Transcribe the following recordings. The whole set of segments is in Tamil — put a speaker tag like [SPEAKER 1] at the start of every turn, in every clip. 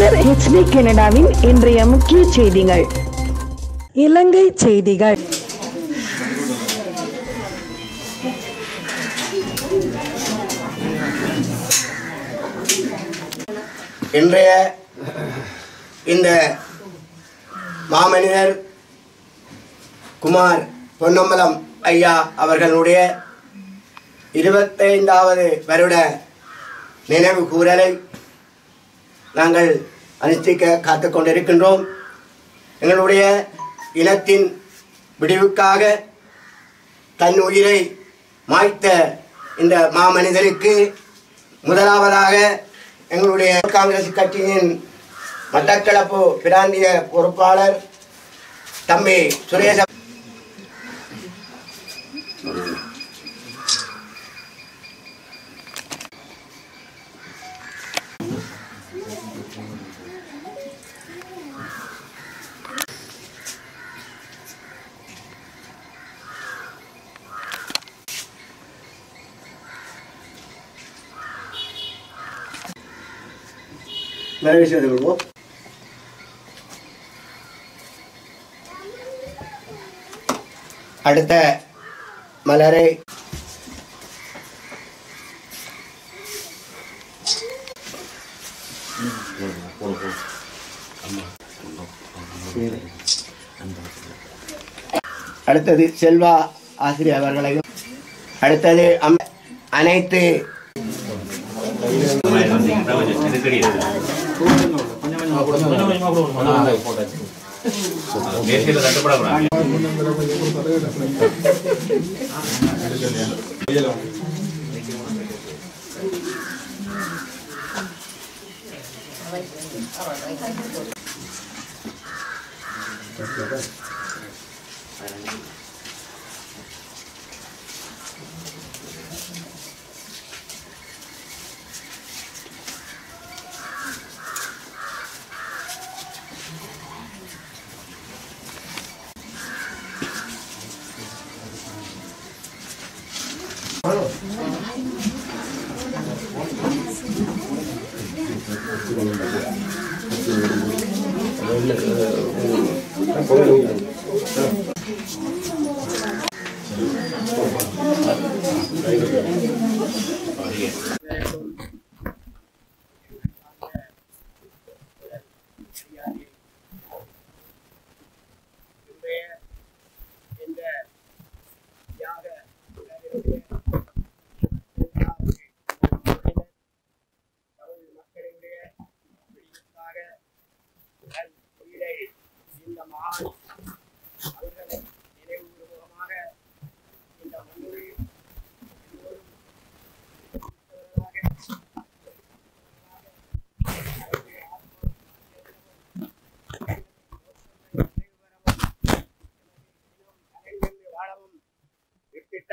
[SPEAKER 1] மலர் HD கனடாவின் இன்றைய முக்கிய செய்திகள். இலங்கை செய்திகள்.
[SPEAKER 2] இன்றைய இந்த மாமனிதர் குமார் பொன்னம்பலம் ஐயா அவர்களுடைய 25வது வருட நினைவு கூறலை நாங்கள் அனுஷ்டிக்க காத்து கொண்டிருக்கின்றோம். எங்களுடைய இனத்தின் விடிவுக்காக தன் உயிரை மாய்த்த இந்த மாமனிதருக்கு முதலாவதாக எங்களுடைய காங்கிரஸ் கட்சியின் மட்டக்களப்பு பிராந்திய பொறுப்பாளர் தம்பி சுரேஷ நிறைவு செய்து கொள்வோம். அடுத்த மலரை அடுத்தது செல்வா ஆசிரியர் அவர்களையும் அடுத்தது அனைத்து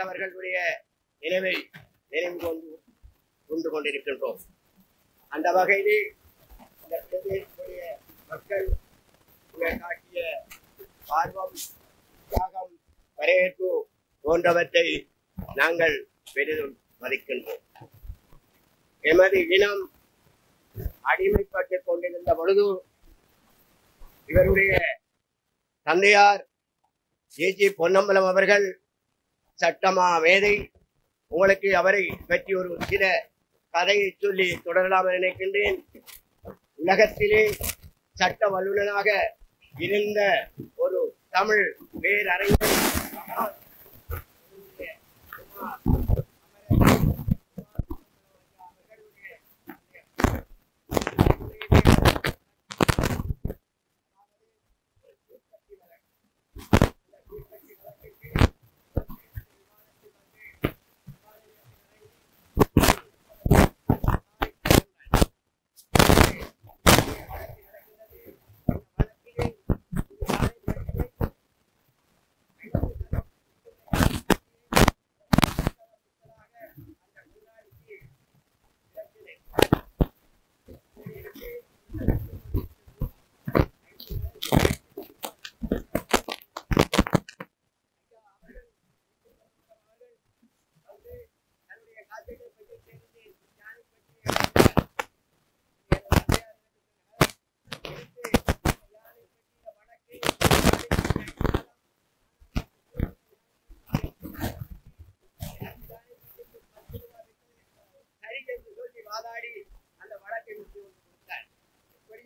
[SPEAKER 2] அவர்களுடைய நினைவை நினைவு கொண்டு கொண்டிருக்கின்றோம். அந்த வகையிலே இந்த பிரதேசத்துடைய மக்கள் காட்டிய ஆர்வம், தியாகம், வரவேற்பு போன்றவற்றை நாங்கள் பெரிதும் மதிக்கின்றோம். எமது இனம் அடிமைப்பட்டுக் கொண்டிருந்த பொழுது இவருடைய தந்தையார் ஜி பொன்னம்பலம் அவர்கள் சட்டமா மேதை. உங்களுக்கு அவரை பற்றி ஒரு சில கதையை சொல்லி தொடரலாம் நினைக்கின்றேன். உலகத்திலே சட்ட வல்லுநராக இருந்த ஒரு தமிழ் பேரறிஞர்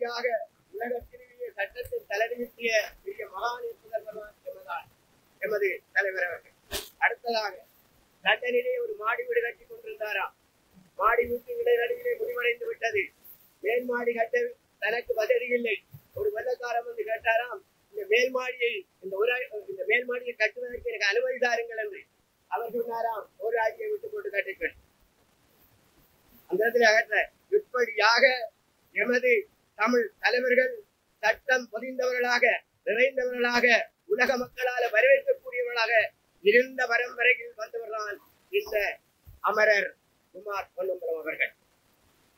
[SPEAKER 2] இப்படியாக உலகத்திலேயே சட்டத்தை தலைநிறுத்திய பெரிய மகான் என்பதற்கான எமது தலைவர் அவர்கள். அடுத்ததாக லண்டனிலே ஒரு மாடி வீடு கட்டி கொண்டிருந்தாராம். மாடி வீட்டு இடைநடுவிலே முடிவடைந்து விட்டது. மேல் மாடி கட்ட தனக்கு வசதி இல்லை. ஒரு வெள்ளக்காரன் வந்து கேட்டாராம், இந்த மேல் மாடியை கட்டுவதற்கு எனக்கு அனுமதி தாருங்கள் என்று. அவர் சொன்னாராம், ஒரு ஆட்சியை விட்டு போட்டு கட்டுங்கள். அந்த இடத்துல அகற்ற இப்படியாக எமது தமிழ் தலைவர்கள் சட்டம் பொதிந்தவர்களாக நிறைந்தவர்களாக உலக மக்களால வரவேற்கக்கூடியவர்களாக இருந்த பரம்பரையில் வந்தவர்தான் இந்த அமரர் குமார் பொன்னம்பலம் அவர்கள்.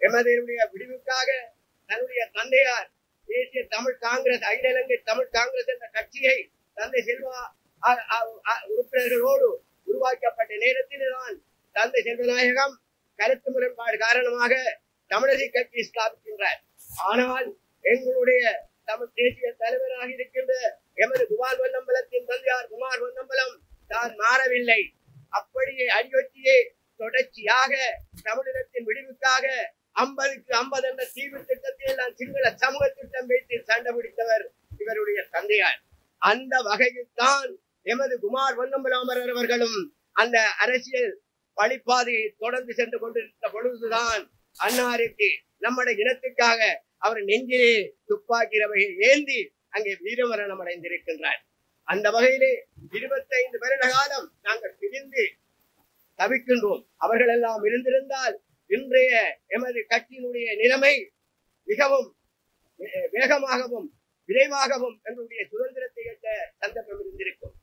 [SPEAKER 2] எமது விடுவிற்காக தன்னுடைய தந்தையார் தேசிய தமிழ் காங்கிரஸ், அகில இலங்கை தமிழ் காங்கிரஸ் என்ற கட்சியை தந்தை செல்வா உறுப்பினர்களோடு உருவாக்கப்பட்ட நேரத்தில்தான் தந்தை செல்வநாயகம் கருத்து முரண்பாடு காரணமாக தமிழக கட்சி ஸ்தாபிக்கின்றார். ஆனால் எங்களுடைய தமிழ் தேசிய தலைவராக இருக்கின்ற எமது குமார் பொன்னம்பலத்தின் தந்தையார் குமார் பொன்னம்பலம் தான் மாறவில்லை. அப்படியே அடியொற்றியே தொடர்ச்சியாக தமிழினத்தின் விடுவிற்காக 50க்கு 50 என்ற தீர்வு திட்டத்தை எல்லாம் சிங்கள சமூக திட்டம் வைத்து சண்டை பிடித்தவர் இவருடைய தந்தையார். அந்த வகையில் தான் எமது குமார் பொன்னம்பலம் அவர்களும் அந்த அரசியல் வழிபாதையை தொடர்ந்து சென்று கொண்டிருந்த பொழுதுதான் அன்னாருக்கு நம்முடைய இனத்துக்காக அவர் நெஞ்சிலே துப்பாக்கி ரவையை ஏந்தி அங்கே வீரமரணம் அடைந்திருக்கின்றார். அந்த வகையிலே 25 வருட காலம் நாங்கள் பிரிந்து தவிக்கின்றோம். அவர்கள் எல்லாம் இருந்திருந்தால் இன்றைய எமது கட்சியினுடைய நிலைமை மிகவும் வேகமாகவும் விரைவாகவும் எங்களுடைய சுதந்திரத்தை எட்ட சந்தர்ப்பம் இருந்திருக்கும்.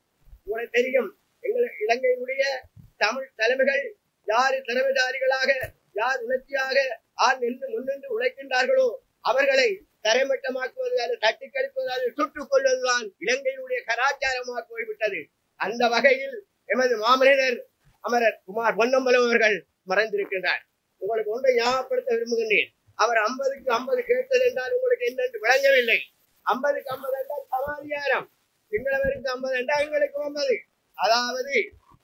[SPEAKER 2] உங்களுக்கு தெரியும், எங்கள் இலங்கையினுடைய தமிழ் தலைமைகள் யாரு திறமைதாரிகளாக யார் உணர்ச்சியாக முன்னின்று உழைக்கின்றார்களோ அவர்களை தரைமட்டமாக்குவது, அதை தட்டி கழிப்பது, அதை சுட்டுக் கொள்வதுதான் இலங்கையினுடைய கலாச்சாரமாக போய்விட்டது. அந்த வகையில் எமது மாமனிதர் அமரர் குமார் பொன்னம்பலம் அவர்கள் மறைந்திருக்கின்றார். உங்களுக்கு ஒன்றை ஞாபகப்படுத்த விரும்புகின்றேன். அவர் 50க்கு 50 கேட்டது என்றால் உங்களுக்கு என்னென்று விளங்கவில்லை. 50க்கு 50 என்றால் சமாதியாரம், சிங்களவருக்கு 50 என்றால் எங்களுக்கு 50. அதாவது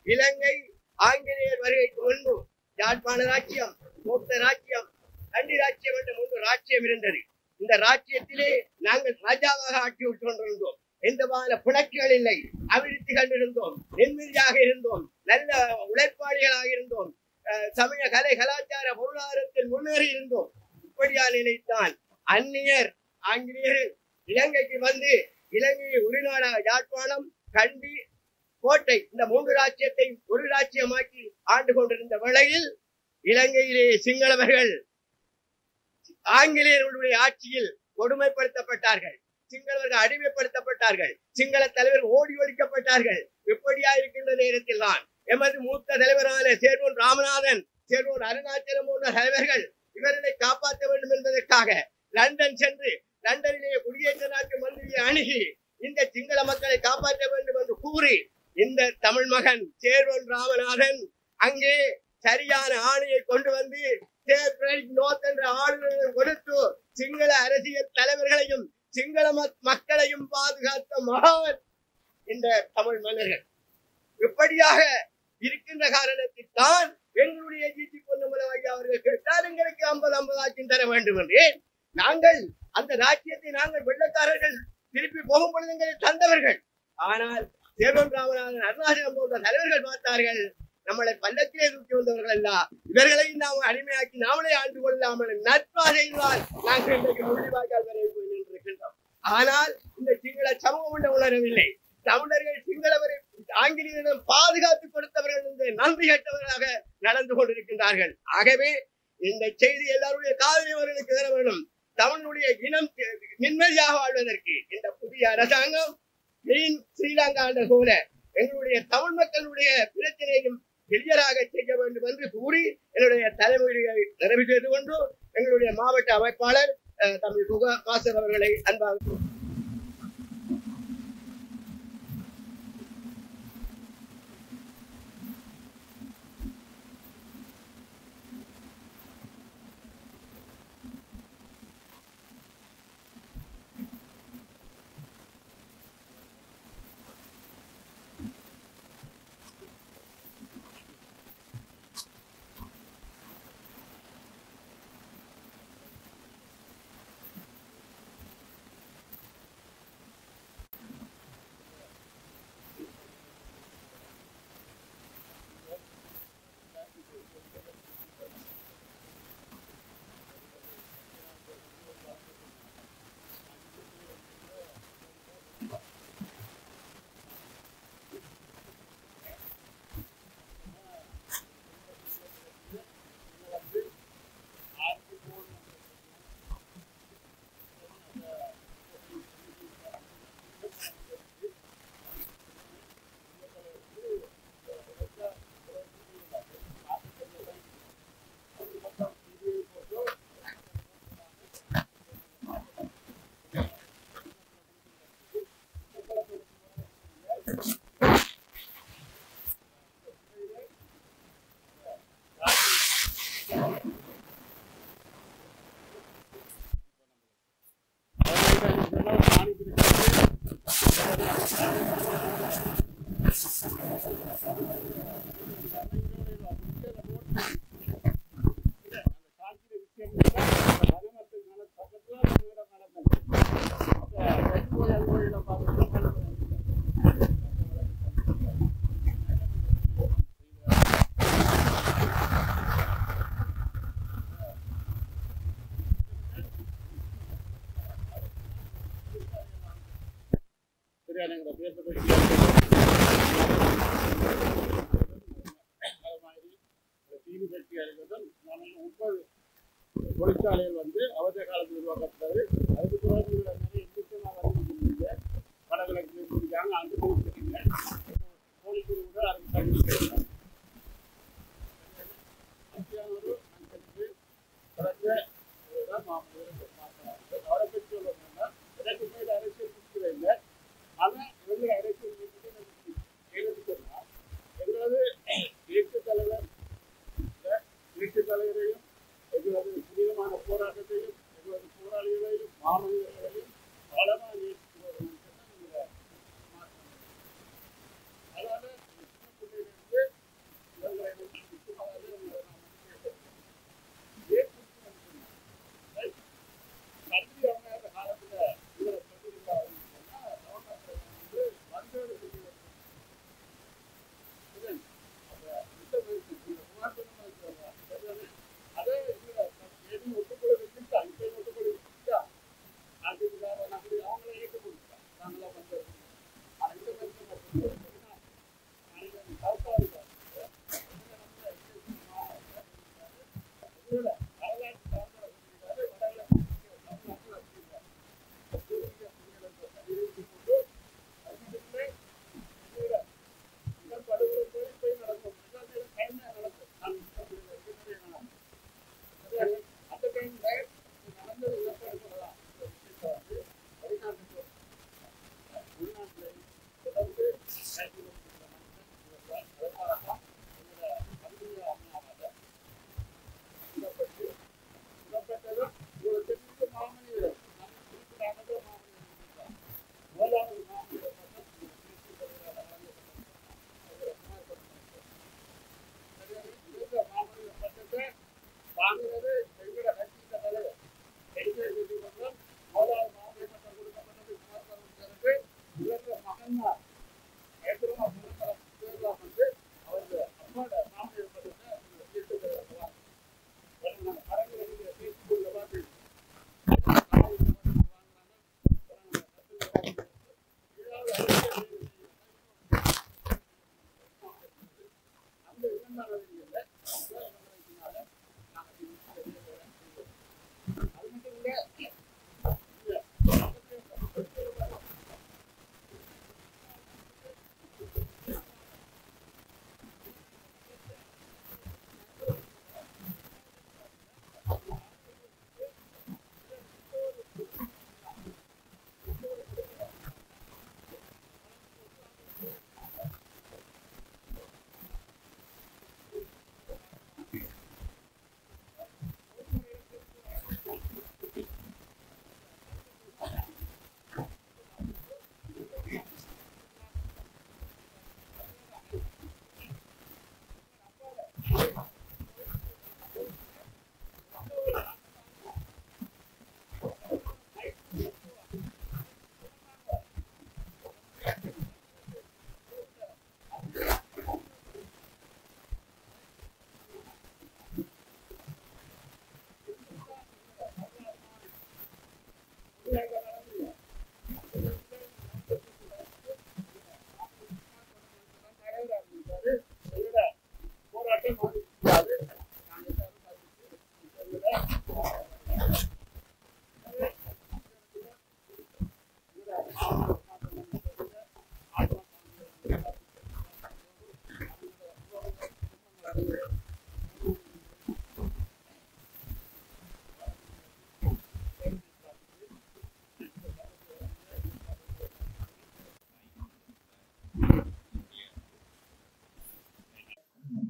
[SPEAKER 2] இலங்கை ஆங்கிலேயர் வருகைக்கு முன்பு யாழ்ப்பாண ராஜ்யம், மூத்த ராஜ்யம், கண்டி ராஜ்யம் என்ற 3 ராஜ்யம் இருந்தது. இந்த ராஜ்யத்திலே நாங்கள் ராஜாவாக ஆட்சி விட்டு கொண்டிருந்தோம். எந்தமான புணக்குகள் இல்லை, அபிவிருத்தி கண்டிருந்தோம், நிம்மதியாக இருந்தோம், நல்ல உழைப்பாளிகளாக இருந்தோம், சமய கலை கலாச்சார பொருளாதாரத்தில் முன்னேறி இருந்தோம். இப்படியான நிலைத்தான் அந்நியர் ஆங்கிலேயர் இலங்கைக்கு வந்து இலங்கையை ஒரு நாடாக யாழ்ப்பாணம், கண்டி, கோட்டை இந்த 3 ராஜ்யத்தை ஒரு ராஜ்யமாக்கி ஆண்டு கொண்டிருந்த வேளையில் இலங்கையிலே சிங்களவர்கள் ஆங்கிலேயர்களுடைய ஆட்சியில் கொடுமைப்படுத்தப்பட்டார்கள். சிங்களவர்கள் அடிமைப்படுத்தப்பட்டார்கள். சிங்கள தலைவர்கள் ஓடி ஒழிக்கப்பட்டார்கள். எப்படியா இருக்கின்ற நேரத்தில் தான் எமது மூத்த தலைவரான சேர்வோன் ராமநாதன், சேர்வோன் அருணாச்சலம் போன்ற தலைவர்கள் இவர்களை காப்பாற்ற வேண்டும் என்பதற்காக லண்டன் சென்று லண்டனிலே குடியேற்ற நாட்டு மந்திரியை அணுகி இந்த சிங்கள மக்களை காப்பாற்ற வேண்டும் என்று கூறி இந்த தமிழ் மகன் சேர்வோன் ராமநாதன் அங்கே சரியான ஆணையை கொண்டு வந்து என்ற ஆளுநரை கொடுத்து சிங்கள அரசியல் தலைவர்களையும் சிங்கள மக்களையும் பாதுகாத்த மகான் இந்த தமிழ் மன்னர்கள். இப்படியாக இருக்கின்ற காரணத்தில் தான் எங்களுடைய ஜிடி பொன்னம்பலம் ஐயா அவர்கள் கேட்டால் எங்களுக்கு 50-50 ஆட்சியும் தர வேண்டும் என்று. நாங்கள் அந்த ராஜ்யத்தை நாங்கள் வெள்ளக்காரர்கள் திருப்பி போகும் பொழுது எங்களை தந்தவர்கள். ஆனால் சேர்வன் ராமநாதன், அருணாச்சலம் போன்ற தலைவர்கள் பார்த்தார்கள், நம்மளை பல்லக்கிலே தூக்கி வந்தவர்கள் அல்ல, இவர்களையும் நாம் அடிமையாக்கி நாமளே ஆண்டு கொள்ளாமல் நட்பாதையினால் நாங்கள் இன்றைக்கு முடிவாக்கால் வரை போய் நின்றிருக்கின்றோம். ஆனால் இந்த சிங்கள சமூகம் ஒன்று உணரவில்லை. தமிழர்கள் சிங்களவரை ஆங்கிலேயரிடம் பாதுகாத்து கொடுத்தவர்கள் என்று நன்றி கட்டவர்களாக நடந்து கொண்டிருக்கின்றார்கள். ஆகவே இந்த செய்தி எல்லாருடைய காதலியவர்களுக்கு தர வேண்டும். தமிழுடைய இனம் நிம்மதியாக வாழ்வதற்கு இந்த புதிய அரசாங்கம் ஸ்ரீலங்கா என்ற போல எங்களுடைய தமிழ் மக்களுடைய பிரச்சனையும் கிளியராக செய்ய வேண்டும் என்று கூறி என்னுடைய தலைமுறையை நிறைவு செய்து கொண்டு எங்களுடைய மாவட்ட அமைப்பாளர் தமிழ் காசர் அவர்களை அன்பாக
[SPEAKER 3] தேவையான பேசுறது அது மாதிரி தீனி கட்சி அறிவதும் 30 தொழிற்சாலைகள் வந்து அவசர காலத்தில் உருவாக்கப்பட்டது. அதுக்கு பிறகு நிறைய இந்துஸ்தான் வடகிழக்கு முடிஞ்சாங்க. அந்த போட்டுட்டீங்க கோழிக்கூடு கூட அதுக்கு தண்ணி ஒரு மனுஷனுக்கு பிறந்த அவரை பற்றி சொல்லணும்னா எனக்கு மேல அரசியல் முக்கியம் இல்லை. ஆனால் இவங்க அரசியல் எனக்கு சொன்னால் எங்களது இயக்க தலைவர் இயக்க தலைவரையும் எங்களது புனிதமான போராட்டத்தையும் எங்களது போராளிகளையும் மாணவர்களையும் பலமாக நேசித்து வரும் அதனால சின்ன பிள்ளையிலிருந்து இவங்களை கல்வி அவங்க காலத்துல இவரை சொல்லியிருக்காங்க அதே ஒட்டுக்குள்ள வச்சுட்டா இப்ப ஒட்டுக்குள்ள வச்சுட்டா அவங்கள ஏற்க கொடுத்தா நாங்களாம் வந்து வாங்குறது எங்களோட கட்சியின் தலைவர் முதலாவது மாவட்ட மட்டம் கொடுக்கப்பட்டது குமாரசாமி இவங்க மகன்மார் ஏற்கனவே பேர்லாம் வந்து அவருக்கு அம்மாவோட மாவட்ட மட்டத்தை படங்களை பேசிக்கொள்ள பார்த்து அந்த இரண்டாவது அது மட்டும் இல்ல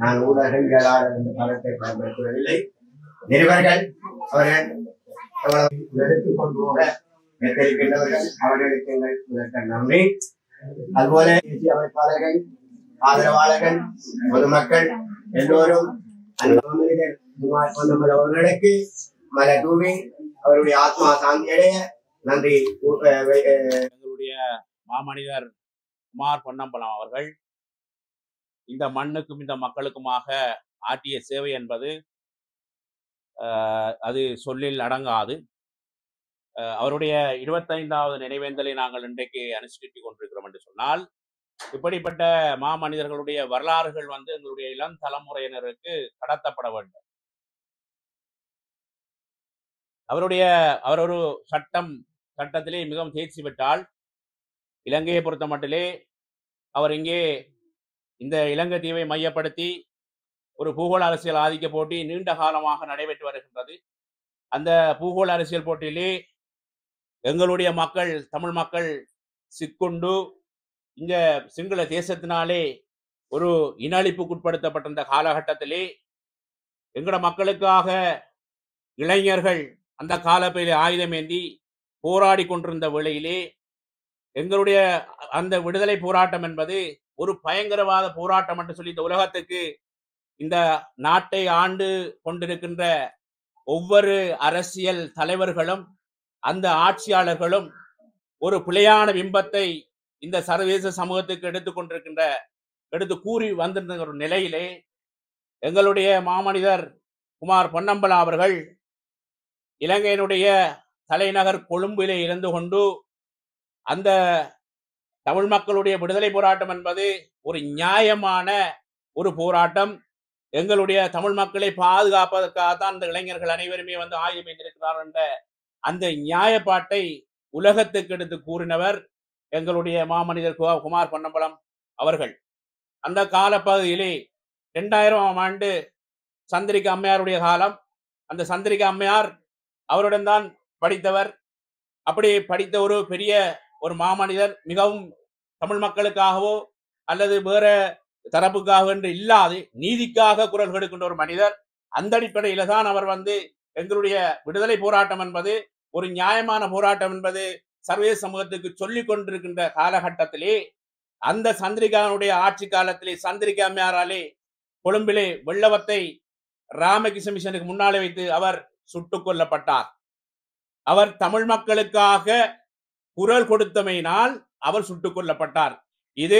[SPEAKER 2] நான் ஊடகங்களால் இந்த பணத்தை பயன்படுத்துவதில்லை. நிருபர்கள் அவர்கள் எடுத்துக் கொண்டு போக எத்தரிக்கின்றவர்கள் அவர்களுக்கு எங்கள் முதற்க நன்றி. அதுபோல தேசிய அமைப்பாளர்கள், ஆதரவாளர்கள், பொதுமக்கள் எல்லோரும் அவர்களுக்கு மலர் தூவி அவருடைய ஆத்மா சாந்தி அடைய நன்றி.
[SPEAKER 4] எங்களுடைய மாமனிதர் குமார் பொன்னம்பலம் அவர்கள் இந்த மண்ணுக்கும் இந்த மக்களுக்குமாக ஆற்றிய சேவை என்பது அது சொல்லில் அடங்காது. அவருடைய 25வது நினைவேந்தலை நாங்கள் இன்றைக்கு அனுஷ்டித்துக் கொண்டிருக்கிறோம். சொன்னால் இப்படிப்பட்ட மாமனிதர்களுடைய வரலாறுகள் வந்து எங்களுடைய இளம் தலைமுறையினருக்கு கடத்தப்பட வேண்டும். அவர் ஒரு சட்டத்திலே மிகவும் தேர்ச்சி பெற்றால் இலங்கையை பொறுத்த மட்டிலே அவர் இங்கே இந்த இலங்கை தீவை மையப்படுத்தி ஒரு பூகோள அரசியல் ஆதிக்க போட்டி நீண்ட காலமாக நடைபெற்று வருகின்றது. அந்த பூகோள அரசியல் போட்டியிலே எங்களுடைய மக்கள், தமிழ் மக்கள் சிக்குண்டு இங்க சிங்கள தேசத்தினாலே ஒரு இனஅழிப்புக்குட்படுத்தப்பட்ட காலகட்டத்திலே எங்களோட மக்களுக்காக இளைஞர்கள் அந்த காலப்பையிலே ஆயுதம் ஏந்தி போராடி கொண்டிருந்த வேளையிலே எங்களுடைய அந்த விடுதலை போராட்டம் என்பது ஒரு பயங்கரவாத போராட்டம் என்று சொல்லி இந்த உலகத்துக்கு இந்த நாட்டை ஆண்டு கொண்டிருக்கின்ற ஒவ்வொரு அரசியல் தலைவர்களும் அந்த ஆட்சியாளர்களும் ஒரு பிழையான பிம்பத்தை இந்த சர்வதேச சமூகத்துக்கு எடுத்து கூறி வந்திருந்த ஒரு நிலையிலே எங்களுடைய மாமனிதர் குமார் பொன்னம்பலம் அவர்கள் இலங்கையினுடைய தலைநகர் கொழும்பிலே இருந்து கொண்டு அந்த தமிழ் மக்களுடைய விடுதலை போராட்டம் என்பது ஒரு நியாயமான ஒரு போராட்டம், எங்களுடைய தமிழ் மக்களை பாதுகாப்பதற்காகத்தான் அந்த இளைஞர்கள் அனைவருமே வந்து ஆயுதம் ஏந்திருக்கிறார் என்ற அந்த நியாயப்பாட்டை உலகத்துக்கு எடுத்து கூறினவர் எங்களுடைய மாமனிதர் குமார் பொன்னம்பலம் அவர்கள். அந்த காலப்பகுதியிலே 2000ஆம் ஆண்டு சந்திரிகா அம்மையாருடைய காலம். அந்த சந்திரிகா அம்மையார் அவருடன் தான் படித்தவர். அப்படி படித்த ஒரு பெரிய ஒரு மாமனிதர், மிகவும் தமிழ் மக்களுக்காகவோ அல்லது வேற தரப்புக்காக என்று இல்லாது நீதிக்காக குரல் கொடுக்கின்ற ஒரு மனிதர். அந்த அடிப்படையில தான் அவர் வந்து எங்களுடைய விடுதலை போராட்டம் என்பது ஒரு நியாயமான போராட்டம் என்பது சர்வதேச சமூகத்துக்கு சொல்லிக் கொண்டிருக்கின்ற காலகட்டத்திலே அந்த சந்திரிகாவுடைய ஆட்சி காலத்திலே சந்திரிகா அம்மையாராலே கொழும்பிலே வெள்ளவத்தை ராமகிருஷ்ண மிஷனுக்கு முன்னாலே வைத்து அவர் சுட்டுக் கொல்லப்பட்டார். அவர் தமிழ் மக்களுக்காக குரல் கொடுத்தமையினால் அவர் சுட்டுக் கொல்லப்பட்டார். இது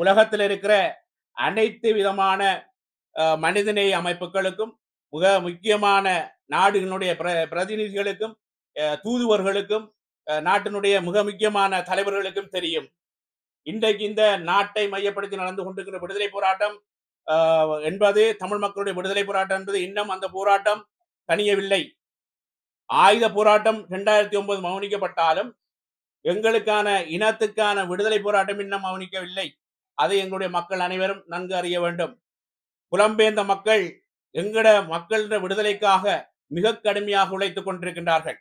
[SPEAKER 4] உலகத்தில் இருக்கிற அனைத்து விதமான மனிதநேய அமைப்புகளுக்கும் மிக முக்கியமான நாடுகளுடைய பிரதிநிதிகளுக்கும் தூதுவர்களுக்கும் நாட்டினுடைய மிக முக்கியமான தலைவர்களுக்கும் தெரியும். இன்றைக்கு இந்த நாட்டை மையப்படுத்தி நடந்து கொண்டிருக்கிற விடுதலை போராட்டம் என்பது தமிழ் மக்களுடைய விடுதலை போராட்டம் என்பது இன்னும் அந்த போராட்டம் தணியவில்லை. ஆயுத போராட்டம் 2009 மௌனிக்கப்பட்டாலும் எங்களுக்கான இனத்துக்கான விடுதலை போராட்டம் இன்னும் மௌனிக்கவில்லை. அதை எங்களுடைய மக்கள் அனைவரும் நன்கு அறிய வேண்டும். புலம்பெயர்ந்த மக்கள் எங்கட மக்கள் விடுதலைக்காக மிக கடுமையாக உழைத்துக் கொண்டிருக்கின்றார்கள்.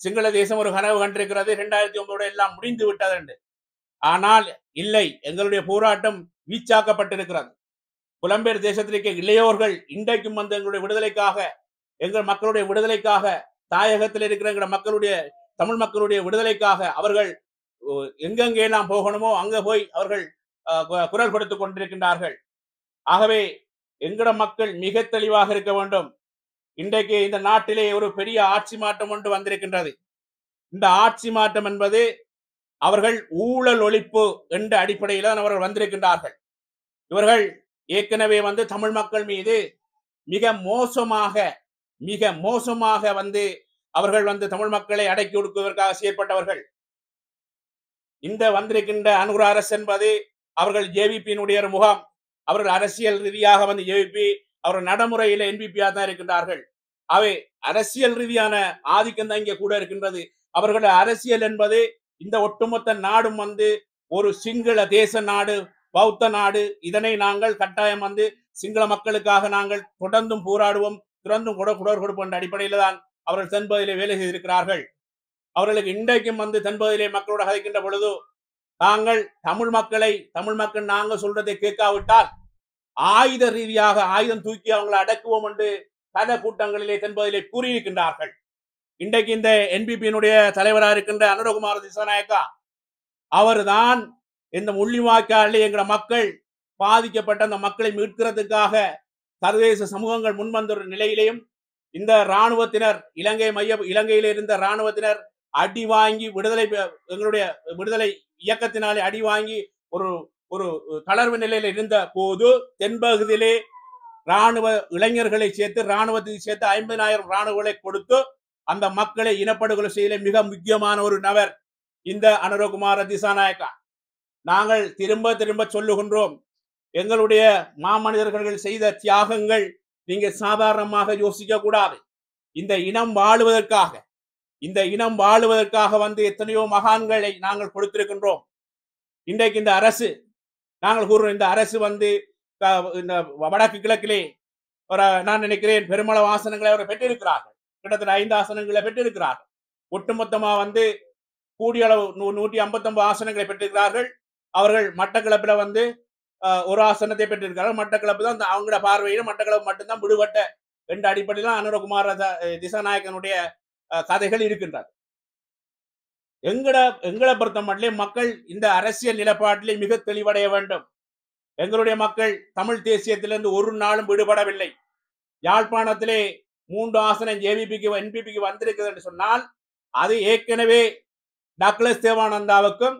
[SPEAKER 4] சிங்கள தேசம் ஒரு கனவு கண்டிருக்கிறது, 2009 எல்லாம் முடிந்து விட்டது என்று. ஆனால் இல்லை, எங்களுடைய போராட்டம் வீச்சாக்கப்பட்டிருக்கிறது. புலம்பெயர் தேசத்திற்கு இளையோர்கள் இன்றைக்கும் வந்து எங்களுடைய விடுதலைக்காக, எங்கள் மக்களுடைய விடுதலைக்காக, தாயகத்தில் இருக்கிற எங்கள் மக்களுடைய தமிழ் மக்களுடைய விடுதலைக்காக அவர்கள் எங்கெங்கெல்லாம் போகணுமோ அங்க போய் அவர்கள் குரல் கொடுத்துக் கொண்டிருக்கின்றார்கள். ஆகவே எங்கட மக்கள் மிக தெளிவாக இருக்க வேண்டும். இன்றைக்கு இந்த நாட்டிலே ஒரு பெரிய ஆட்சி மாற்றம் ஒன்று வந்திருக்கின்றது. இந்த ஆட்சி மாற்றம் என்பது அவர்கள் ஊழல் ஒழிப்பு என்ற அடிப்படையில் தான் அவர்கள் வந்திருக்கின்றார்கள். இவர்கள் ஏற்கனவே வந்து தமிழ் மக்கள் மீது மிக மோசமாக வந்து அவர்கள் வந்து தமிழ் மக்களை அடக்கி ஒடுக்குவதற்காக செயற்பட்டவர்கள். இந்த வந்திருக்கின்ற அனுர அரசு என்பது அவர்கள் ஜேவிபியினுடைய ஒரு முகாம். அவர்கள் அரசியல் ரீதியாக வந்து ஜேவிபி அவர்கள் நடைமுறையில என்பிபியா தான் இருக்கின்றார்கள். அவை அரசியல் ரீதியான ஆதிக்கம் தான் இங்கே கூட இருக்கின்றது. அவர்கள் அரசியல் என்பது இந்த ஒட்டுமொத்த நாடும் வந்து ஒரு சிங்கள தேச நாடு, பௌத்த நாடு. இதனை நாங்கள் கட்டாயம் வந்து சிங்கள மக்களுக்காக நாங்கள் தொடர்ந்தும் போராடுவோம், தொடர்ந்தும் குரல் கொடுப்போம் என்ற அடிப்படையில தான் அவர்கள் தென்பகுதியிலே வேலை செய்திருக்கிறார்கள். அவர்களுக்கு இன்றைக்கும் வந்து தென்பகுதியிலே மக்களோட கதைக்கின்ற பொழுது நாங்கள் தமிழ் மக்கள் நாங்கள் சொல்றதை கேட்காவிட்டால் ஆயுத ரீதியாக ஆயுதம் தூக்கி அவங்களை அடக்குவோம் என்று பல கூட்டங்களிலே தென்பகுதியிலே கூறியிருக்கின்றார்கள். இன்றைக்கு இந்த என்பிபியினுடைய தலைவராக இருக்கின்ற அனுரகுமார திசாநாயக்கா அவர் தான் இந்த முள்ளிவாய்க்காலிலே எங்கள மக்கள் பாதிக்கப்பட்ட அந்த மக்களை மீட்கிறதுக்காக சர்வதேச சமூகங்கள் முன்வந்த ஒரு நிலையிலேயும் இந்த இராணுவத்தினர் இலங்கையில இருந்த இராணுவத்தினர் அடி வாங்கி எங்களுடைய விடுதலை இயக்கத்தினாலே அடி வாங்கி ஒரு தளர்வு நிலையில இருந்த போது தென்பகுதியிலே இராணுவ இளைஞர்களை சேர்த்து இராணுவத்துக்கு சேர்த்து 50,000 இராணுவங்களை கொடுத்து அந்த மக்களை இனப்படுகொலை செய்யல மிக முக்கியமான ஒரு நபர். இந்த அனுரகுமார திசாநாயக்கா. நாங்கள் திரும்ப திரும்ப சொல்லுகின்றோம், எங்களுடைய மாமனிதர்கள் செய்த தியாகங்கள் நீங்க சாதாரணமாக யோசிக்க கூடாது. இந்த இனம் வாழுவதற்காக வந்து எத்தனையோ மகான்களை நாங்கள் கொடுத்திருக்கின்றோம். இன்றைக்கு இந்த அரசு, நாங்கள் கூறுறோம், இந்த அரசு வந்து இந்த வடக்கு கிழக்கிலே நான் நினைக்கிறேன் பெருமளவு ஆசனங்களை அவர் பெற்றிருக்கிறார்கள். கிட்டத்தட்ட 5 ஆசனங்களை பெற்றிருக்கிறார்கள். ஒட்டுமொத்தமா வந்து கூடிய அளவு 159 ஆசனங்களை பெற்றிருக்கிறார்கள். அவர்கள் மட்டக்களப்புல வந்து ஒரு ஆசனத்தை பெற்றிருக்கிறார்கள். மட்டக்களப்பு தான் அவங்களோட பார்வையில் மட்டக்களப்பு மட்டும்தான் விடுபட்ட என்ற அடிப்படையில் அனுரகுமார திசாநாயக்கனுடைய கதைகள் இருக்கின்றது. எங்களை பொறுத்த மட்டும் மக்கள் இந்த அரசியல் நிலைப்பாட்டிலே மிக தெளிவடைய வேண்டும். எங்களுடைய மக்கள் தமிழ் தேசியத்திலிருந்து ஒரு நாளும் விடுபடவில்லை. யாழ்ப்பாணத்திலே 3 ஆசனம் ஜேவிபிக்கு என்பிபிக்கு வந்திருக்குது என்று சொன்னால் அது ஏற்கனவே டக்ளஸ் தேவானந்தாவுக்கும்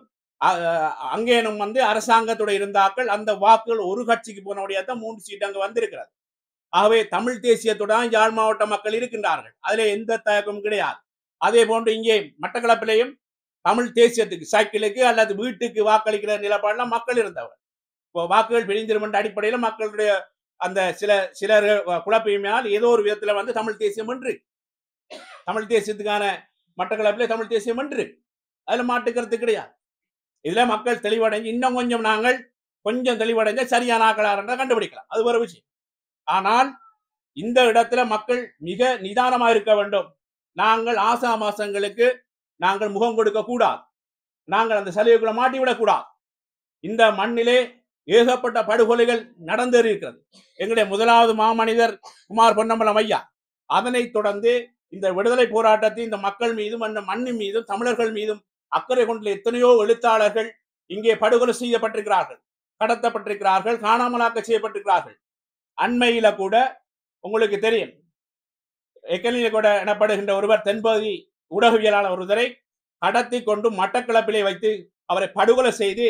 [SPEAKER 4] அங்கேனும் வந்து அரசாங்கத்தோட இருந்தாக்கள் அந்த வாக்குகள் ஒரு கட்சிக்கு போனவுடைய தான் 3 சீட் அங்கு வந்திருக்கிறது. ஆகவே தமிழ் தேசியத்துடன் யாழ் மாவட்ட மக்கள் இருக்கின்றார்கள். அதுல எந்த தயக்கமும் கிடையாது. அதே போன்று இங்கே மட்டக்களப்பிலேயும் தமிழ் தேசியத்துக்கு சைக்கிளுக்கு அல்லது வீட்டுக்கு வாக்களிக்கிற நிலப்பாடுல மக்கள் இருந்தவர். இப்போ வாக்குகள் பிரிந்திரும் என்ற அடிப்படையில் மக்களுடைய அந்த சிலர் குழப்பமையால் ஏதோ ஒரு விதத்துல வந்து தமிழ் தேசியம் என்று தமிழ் தேசியத்துக்கான மட்டக்களப்பிலே தமிழ் தேசியம் என்று அதுல மாட்டுக்கிறது கிடையாது. இதுல மக்கள் தெளிவடைஞ்சு இன்னும் கொஞ்சம் தெளிவடைஞ்ச சரியான ஆக்களார் கண்டுபிடிக்கலாம். அது ஒரு விஷயம். ஆனால் இந்த இடத்துல மக்கள் மிக நிதானமா இருக்க வேண்டும். நாங்கள் ஆசாமாசங்களுக்கு நாங்கள் முகம் கொடுக்க கூடாது. நாங்கள் அந்த சலுகைக்குள்ள மாட்டிவிடக் கூடாது. இந்த மண்ணிலே ஏகப்பட்ட படுகொலைகள் நடந்தேறியிருக்கிறது. எங்களுடைய முதலாவது மாமனிதர் குமார் பொன்னம்பலம் ஐயா, அதனைத் தொடர்ந்து இந்த விடுதலை போராட்டத்தை இந்த மக்கள் மீதும் அந்த மண்ணின் மீதும் தமிழர்கள் மீதும் அக்கறை கொண்டுள்ள எத்தனையோ எழுத்தாளர்கள் இங்கே படுகொலை செய்யப்பட்டிருக்கிறார்கள், கடத்தப்பட்டிருக்கிறார்கள், காணாமலாக்க செய்யப்பட்டிருக்கிறார்கள். அண்மையில கூட உங்களுக்கு தெரியும், எக்கலில கூட எனப்படுகின்ற ஒருவர் தென்பகுதி ஊடகவியலாளர் ஒருவரை கடத்தி கொண்டு மட்டக்களப்பிலே வைத்து அவரை படுகொலை செய்து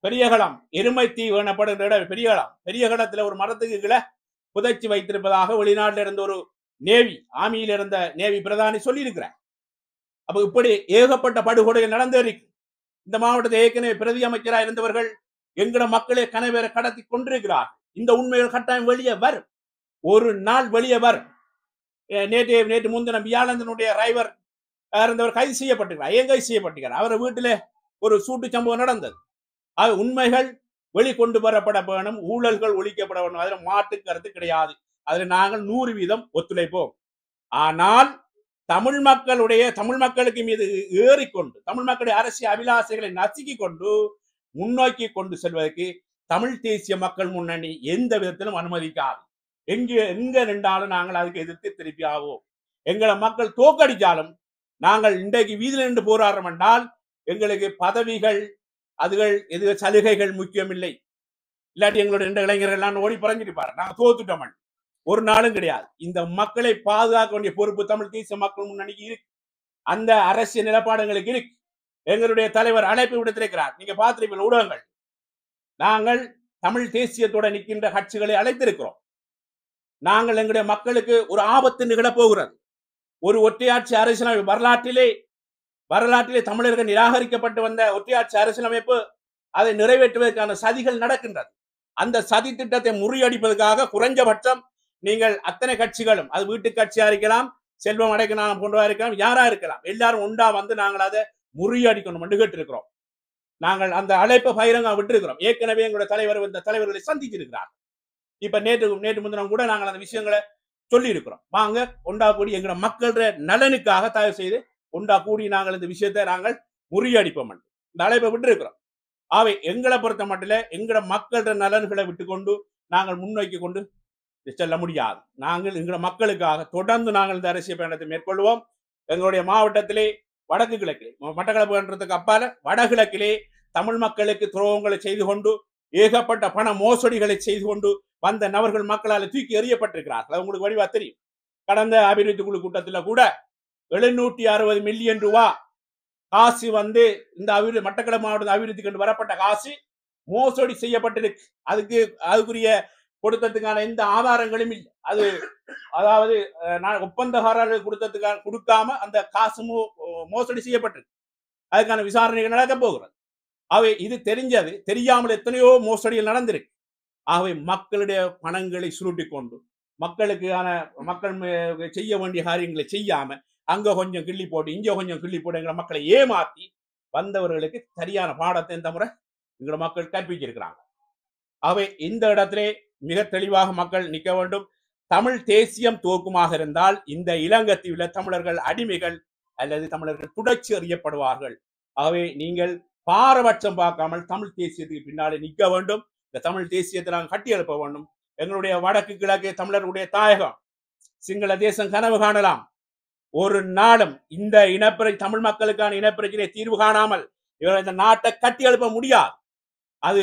[SPEAKER 4] பெரியகளம் எருமைத்தீவு எனப்படுகின்ற பெரியகளத்துல ஒரு மரத்துக்கு கீழே புதைச்சி வைத்திருப்பதாக வெளிநாட்டில் இருந்த ஒரு ஆர்மியில் இருந்த நேவி பிரதானி சொல்லியிருக்கிறார். அப்ப இப்படி ஏகப்பட்ட படுகொலைகள் நடந்திருக்கு. இந்த மாவட்டத்தை ஏற்கனவே பிரதி அமைச்சராக இருந்தவர்கள் எங்கட மக்களை கனவேரை கடத்தி கொண்டிருக்கிறார். இந்த உண்மைகள் கட்டாயம் வெளியே வரும், ஒரு நாள் வெளியே வரும். நேற்று முன்தினம் வியாழந்தனுடைய டிரைவர் இருந்தவர் கைது செய்யப்பட்டிருக்கிறார். ஏன் கைது செய்யப்பட்டிருக்கிறார்? அவர் வீட்டில் ஒரு சூட்டு சம்பவம் நடந்தது. அது உண்மைகள் வெளிக்கொண்டு வரப்பட வேணும், ஊழல்கள் ஒழிக்கப்பட வேணும். அதில் மாற்று கருத்து கிடையாது. அதில் நாங்கள் 100% ஒத்துழைப்போம். ஆனால் தமிழ் மக்களுக்கு மீது ஏறிக்கொண்டு தமிழ் மக்களுடைய அரசியல் அபிலாசைகளை நசுக்கி கொண்டு முன்னோக்கி கொண்டு செல்வதற்கு தமிழ் தேசிய மக்கள் முன்னணி எந்த விதத்திலும் அனுமதிக்காது. எங்க நின்றாலும் நாங்கள் அதுக்கு எதிர்த்து திருப்பி ஆவோம். எங்களை மக்கள் தோக்கடிச்சாலும் நாங்கள் இன்றைக்கு வீதியில் நின்று போராடுறோம் என்றால் எங்களுக்கு பதவிகள் எது சலுகைகள் முக்கியம் இல்லை. இல்லாட்டி எங்களுடைய 2 இளைஞர்கள் ஓடி பறஞ்சிருப்பாரு. நாங்கள் தோத்துட்டோம் ஒரு நாளும் கிடையாது. இந்த மக்களை பாதுகாக்க வேண்டிய பொறுப்பு தமிழ் தேசிய மக்கள் முன்னணிக்கு இருக்கு. அந்த அரசியல் நிலப்பாடுகளுக்கு இருக்கு. எங்களுடைய தலைவர் அழைப்பு விடுத்திருக்கிறார். நீங்க பார்த்திருப்பீங்க ஊடகங்கள். நாங்கள் தமிழ் தேசியத்தோட நிற்கின்ற கட்சிகளை அழைத்திருக்கிறோம். நாங்கள் எங்களுடைய மக்களுக்கு ஒரு ஆபத்து நிகழப்போகிறது. ஒரு ஒற்றையாட்சி அரசியலமைப்பு வரலாற்றிலே தமிழர்கள் நிராகரிக்கப்பட்டு வந்த ஒற்றையாட்சி அரசியலமைப்பு அதை நிறைவேற்றுவதற்கான சதிகள் நடக்கின்றது. அந்த சதி திட்டத்தை முறியடிப்பதற்காக குறைஞ்சபட்சம் நீங்கள் அத்தனை கட்சிகளும், அது வீட்டு கட்சியா இருக்கலாம், செல்வம் அடைக்கலாம் போன்றவா இருக்கலாம், யாரா இருக்கலாம், எல்லாரும் ஒன்றா வந்து நாங்கள் அதை முறியடிக்கணும் என்று கேட்டிருக்கிறோம். நாங்கள் அந்த அழைப்பை பகிரங்க விட்டிருக்கிறோம். ஏற்கனவே எங்களுடைய தலைவர்களை சந்திச்சிருக்கிறார். இப்ப நேற்று முந்தினம் கூட நாங்கள் அந்த விஷயங்களை சொல்லி இருக்கிறோம். வாங்க ஒன்றா கூடி எங்களோட மக்களோட நலனுக்காக தயவு செய்து ஒன்றா கூடி நாங்கள் இந்த விஷயத்தை நாங்கள் முறியடிப்போம் என்று இந்த அழைப்பை விட்டு இருக்கிறோம். ஆகவே எங்களை பொறுத்த மட்டும் எங்களோட மக்களோட நலன்களை விட்டுக்கொண்டு நாங்கள் முன்னோக்கி கொண்டு செல்ல முடியாது. நாங்கள் எங்களோட மக்களுக்காக தொடர்ந்து நாங்கள் இந்த அரசியல் பயணத்தை மேற்கொள்வோம். எங்களுடைய மாவட்டத்திலே வடக்கு கிழக்கிலே, மட்டக்களப்புன்றதுக்கு அப்பால வடகிழக்கிலே தமிழ் மக்களுக்கு துரோகங்களை செய்து கொண்டு ஏகப்பட்ட பண மோசடிகளை செய்து கொண்டு வந்த நபர்கள் மக்களால் தூக்கி எறியப்பட்டிருக்கிறார்கள். அது உங்களுக்கு வடிவா தெரியும். கடந்த அபிவிருத்தி குழு கூட்டத்தில் கூட 760 மில்லியன் ரூபாய் காசு வந்து இந்த மட்டக்களப்பு மாவட்ட அபிவிருத்திக்கு கொண்டு வரப்பட்ட காசு மோசடி செய்யப்பட்டிருக்கு. அதுக்குரிய கொடுத்ததுக்கான எந்த ஆதாரங்களும் இல்லை. அதாவது ஒப்பந்தக்காரர்கள் கொடுக்காம அந்த காசு மோசடி செய்யப்பட்டிருக்கு. அதுக்கான விசாரணைகள் நடக்க போகிறது. ஆகவே இது தெரிஞ்சது, தெரியாமல் எத்தனையோ மோசடிகள் நடந்திருக்கு. ஆகவே மக்களுடைய பணங்களை சுருட்டி கொண்டு மக்கள் செய்ய வேண்டிய காரியங்களை செய்யாம அங்க கொஞ்சம் கிள்ளி போட்டு இங்க கொஞ்சம் கிள்ளி போட்டுங்கிற மக்களை ஏமாத்தி வந்தவர்களுக்கு சரியான பாடத்தை இந்த முறை எங்களோட மக்கள் கற்பிச்சிருக்கிறாங்க. ஆகவே இந்த இடத்திலே மிக தெளிவாக மக்கள் நிற்க வேண்டும். தமிழ் தேசியம் தோக்குமாக இருந்தால் இந்த இலங்கைத்தீவில் தமிழர்கள் அடிமைகள் அல்லது தமிழர்கள் துடைச்சி எறியப்படுவார்கள். ஆகவே நீங்கள் பாரபட்சம் பார்க்காமல் தமிழ் தேசியத்துக்கு பின்னாலே நிற்க வேண்டும். இந்த தமிழ் தேசியத்தை நாங்கள் கட்டி எழுப்ப வேண்டும். எங்களுடைய வடக்கு கிழக்கு தமிழர்களுடைய தாயகம் சிங்கள தேசம் கனவு காணலாம். ஒரு நாளும் இந்த தமிழ் மக்களுக்கான இனப்பிரச்சனை தீர்வு காணாமல் இவர்கள் இந்த நாட்டை கட்டி எழுப்ப முடியாது. அது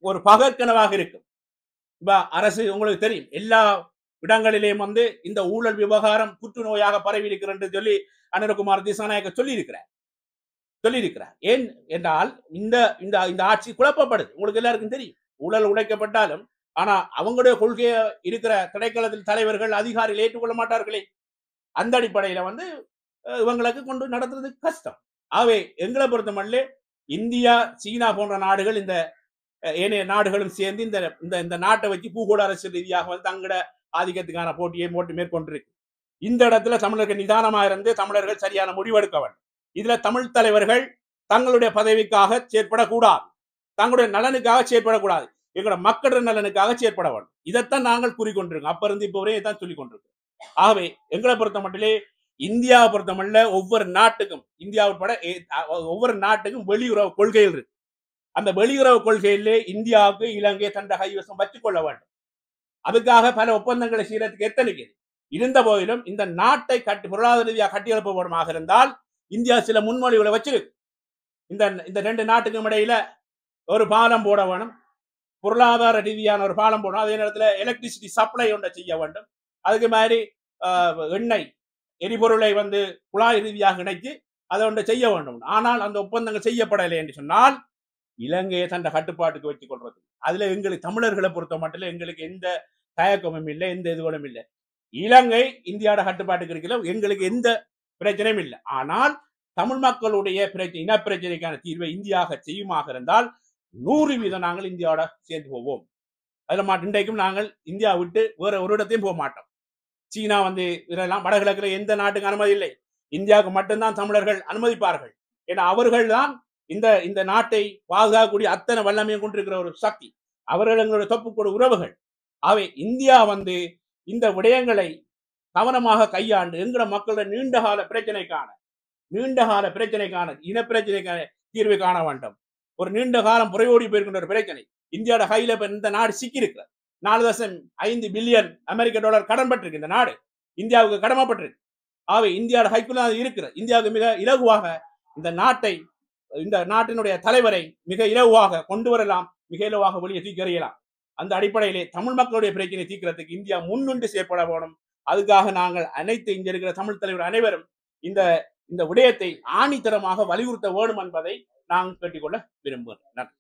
[SPEAKER 4] ஒரு பகற்கனவாக இருக்கும். இப்ப அரசு உங்களுக்கு தெரியும், எல்லா இடங்களிலேயும் இந்த ஊழல் விவகாரம் புற்றுநோயாக பரவி இருக்கிறது என்று சொல்லி அனுரகுமார் திசாநாயக்க சொல்லியிருக்கிறார். ஏன் என்றால் இந்த ஆட்சி குழப்பப்படுது. உங்களுக்கு எல்லாருக்கும் தெரியும், ஊழல் உடைக்கப்பட்டாலும் ஆனா அவங்களுடைய கொள்கைய இருக்கிற திணைக்களத்தில் தலைவர்கள் அதிகாரிகள் ஏற்றுக்கொள்ள மாட்டார்களே. அந்த அடிப்படையில இவங்களுக்கு கொண்டு நடத்துறது கஷ்டம். ஆகவே எங்களை பொறுத்த மட்டும் இந்தியா சீனா போன்ற நாடுகள் இந்த ஏனைய நாடுகளும் சேர்ந்து இந்த நாட்டை வச்சு பூகோள அரசியல் ரீதியாக தங்களோட ஆதிக்கத்துக்கான போட்டியை மேற்கொண்டிருக்கு. இந்த இடத்துல தமிழர்கள் நிதானமாக இருந்து தமிழர்கள் சரியான முடிவெடுக்க வேண்டும். இதுல தமிழ் தலைவர்கள் தங்களுடைய பதவிக்காக செயற்படக்கூடாது, தங்களுடைய நலனுக்காக செயற்படக்கூடாது, எங்களோட மக்களோட நலனுக்காக செயற்பட வேண்டும். இதைத்தான் நாங்கள் கூறிக்கொண்டிருக்கோம். அப்ப இருந்து இப்போ வரையும் இதான் சொல்லிக் கொண்டிருக்கோம். ஆகவே எங்களை பொறுத்த மட்டிலே இந்தியாவை பொறுத்த மட்டும் ஒவ்வொரு நாட்டுக்கும் இந்தியா உட்பட ஒவ்வொரு நாட்டுக்கும் வெளியுறவு கொள்கைகள் இருக்கு. அந்த வெளியுறவு கொள்கையிலே இந்தியாவுக்கு இலங்கை தண்ட கைவசம் வச்சுக் கொள்ள வேண்டும். அதுக்காக பல ஒப்பந்தங்களை செய்யறதுக்கு எத்தனைக்குது. இருந்த போதிலும் இந்த நாட்டை பொருளாதார ரீதியாக கட்டியெழுப்பமாக இருந்தால் இந்தியா சில முன்மொழிவுகளை வச்சிருக்கு. இந்த ரெண்டு நாட்டுக்கும் இடையில ஒரு பாலம் போட வேணும், பொருளாதார ரீதியான ஒரு பாலம் போடணும். அதே நேரத்தில் எலக்ட்ரிசிட்டி சப்ளை ஒன்றை செய்ய வேண்டும். அதுக்கு மாதிரி எண்ணெய் எரிபொருளை குழாய் ரீதியாக இணைத்து அதை ஒன்றை செய்ய வேண்டும். ஆனால் அந்த ஒப்பந்தங்கள் செய்யப்படலை என்று சொன்னால் இலங்கையை தன் கட்டுப்பாட்டுக்கு வச்சுக் கொள்றது. அதுல எங்களுக்கு தமிழர்களை பொறுத்த மட்டும் எங்களுக்கு எந்த தயக்கமும் இல்லை, எந்த இதுகளும் இல்லை. இலங்கை இந்தியாவோட கட்டுப்பாட்டுக்கு இருக்கல, எங்களுக்கு எந்த பிரச்சனையும் இல்லை. ஆனால் தமிழ் மக்களுடைய இனப்பிரச்சனைக்கான தீர்வை இந்தியாக செய்யுமாக இருந்தால் 100% நாங்கள் இந்தியாவோட சேர்ந்து போவோம். அதுல இன்றைக்கும் நாங்கள் இந்தியா விட்டு வேற ஒரு இடத்தையும் போக மாட்டோம். சீனா இதெல்லாம் வடகிழக்குல எந்த நாட்டுக்கு அனுமதி இல்லை, இந்தியாவுக்கு மட்டும்தான் தமிழர்கள் அனுமதிப்பார்கள். ஏன்னா அவர்கள் தான் இந்த நாட்டை பாதுகாக்கக்கூடிய அத்தனை வல்லமையை கொண்டிருக்கிற ஒரு சக்தி. அவர்கள் எங்களுடைய தொப்புக்கூட உறவுகள். அவை இந்தியா இந்த விடயங்களை கவனமாக கையாண்டு எங்களோட மக்களோட நீண்டகால பிரச்சனைக்கான இனப்பிரச்சனைக்கான தீர்வை காண வேண்டும். ஒரு நீண்ட காலம் புறையோடி போயிருக்கின்ற ஒரு பிரச்சனை இந்தியாவோட கையில இந்த நாடு சிக்கி இருக்கிற 4.5 பில்லியன் அமெரிக்க டாலர் கடன் பட்டிருக்கு. இந்த நாடு இந்தியாவுக்கு கடமைப்பட்டிருக்கு. ஆகவே இந்தியாவோட கைக்குள்ள இருக்கிற இந்தியாவுக்கு மிக இலகுவாக இந்த நாட்டினுடைய தலைவரை மிக இலகுவாக கொண்டு வரலாம், மிக இலவாக வெளியே தீக்கறியலாம். அந்த அடிப்படையிலே தமிழ் மக்களுடைய பிரச்சனை தீர்க்கிறதுக்கு இந்தியா முன்னின்று செயற்பட வேணும். அதுக்காக நாங்கள் அனைத்து இங்க இருக்கிற தமிழ் தலைவர் அனைவரும் இந்த விடயத்தை ஆணித்தரமாக வலியுறுத்த வேண்டும் என்பதை நாங்கள் கேட்டுக்கொள்ள விரும்புகிறேன்.